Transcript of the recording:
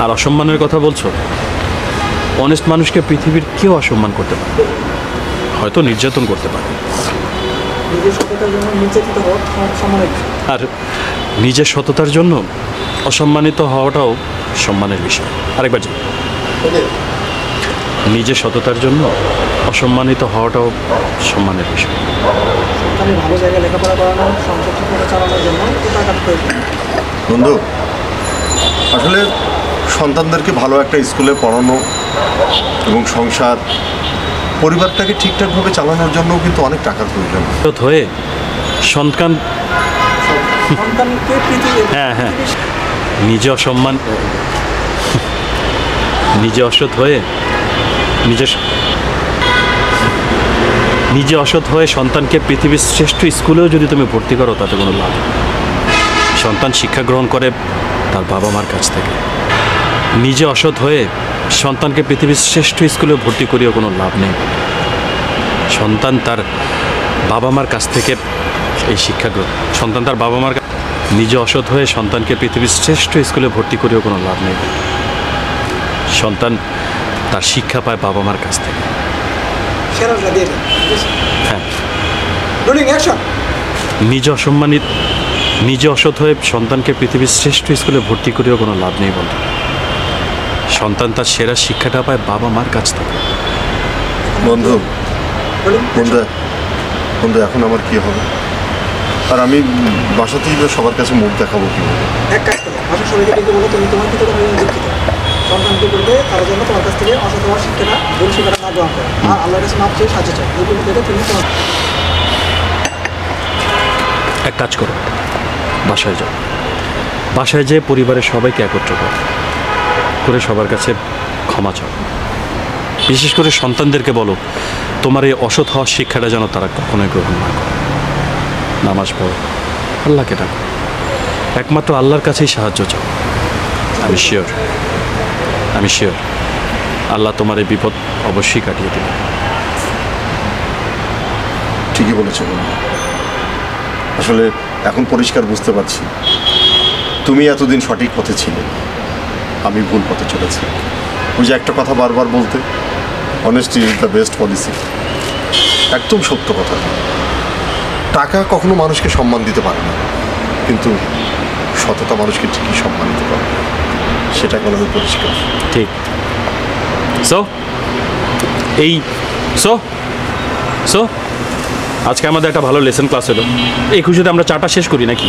আর অসম্মানের কথা বলছো? অনেস্ট মানুষকে পৃথিবীর কেউ অসম্মান করতে পারে, হয়তো নির্যাতন করতে পারে। আর নিজের সততার জন্য অসম্মানিত হওয়াটাও সম্মানের বিষয়। আরেকবার যাই, নিজের সততার জন্য অসম্মানিত হওয়াটাও সম্মানের বিষয়। বন্ধু, আসলে সন্তানদেরকে ভালো একটা স্কুলে পড়ানো এবং সংসার পরিবারটাকে ঠিকঠাকভাবে চালানোর জন্য কিন্তু অনেক টাকার প্রয়োজন হয়ে সন্তান হ্যাঁ নিজে অসৎ হয়ে নিজে অসৎ হয়ে সন্তানকে পৃথিবীর শ্রেষ্ঠ স্কুলেও যদি তুমি ভর্তি করো তাতে কোনো লাভ নেই। সন্তান শিক্ষা গ্রহণ করে তার বাবা মার কাছ থেকে। নিজে অসৎ হয়ে সন্তানকে পৃথিবীর শ্রেষ্ঠ স্কুলে ভর্তি করিও কোনো লাভ নেই। সন্তান তার বাবা মার কাছ থেকে এই শিক্ষা গ্রহণ, সন্তান তার বাবা মার নিজে অসৎ হয়ে সন্তানকে পৃথিবীর শ্রেষ্ঠ স্কুলে ভর্তি করিও কোনো লাভ নেই। সন্তান তার শিক্ষা পায় বাবা মার কাছ থেকে। হ্যাঁ, নিজে অসৎ হয়ে সন্তানকে পৃথিবীর শ্রেষ্ঠ স্কুলে ভর্তি করেও কোনো লাভ নেই বন্ধু। সন্তান তার সেরা শিক্ষাটা পায় বাবা মার কাছ থেকে। বন্ধু বন্ধু এখন আমার কি হবে? আর আমি বাসাতেই সবার কাছে মুখ দেখাবো কিভাবে? এক কাজ করো, বাসার সবাইকে ডেকে বলো তুমি তোমার কি দুঃখিত, সন্তানকে বলবে তার জন্য তোমার কাছ থেকে অসৎ হওয়ার শিক্ষাটা ভুল শিক্ষাটা না গ্রহণ করো, আর আল্লাহর কাছে মাপ চেয়ে সাহায্য চাও। এইগুলো থেকে তুমি তোমার এক কাজ করো, বাসায় যাও, বাসায় যেয়ে পরিবারের সবাইকে একত্র করে সবার কাছে ক্ষমা চাও। বিশেষ করে সন্তানদেরকে বলো তোমার এই অসৎ হওয়ার শিক্ষাটা যেন তারা কখনোই গ্রহণ না করে। নামাজ পড়ো, আল্লাহকে ডাকো, একমাত্র আল্লাহর কাছেই সাহায্য চাও। আমি শিওর আল্লাহ তোমার এই বিপদ অবশ্যই কাটিয়ে দেবে। ঠিকই বলেছো বন্ধু। আসলে এখন পরিষ্কার বুঝতে পারছি তুমি এতদিন সঠিক পথে ছিলে, আমি ভুল পথে চলেছি। ওই যে একটা কথা বারবার বলতে, honesty is the best policy. একদম সত্য কথা। টাকা কখনো মানুষকে সম্মান দিতে পারে না, কিন্তু সততা মানুষকে ঠিকই সম্মান দিতে পারে, সেটা কোনো পরিষ্কার। ঠিক। সো আজকে আমাদের একটা ভালো লেসন ক্লাস হলো। এই খুশিতে আমরা চাটা শেষ করি নাকি?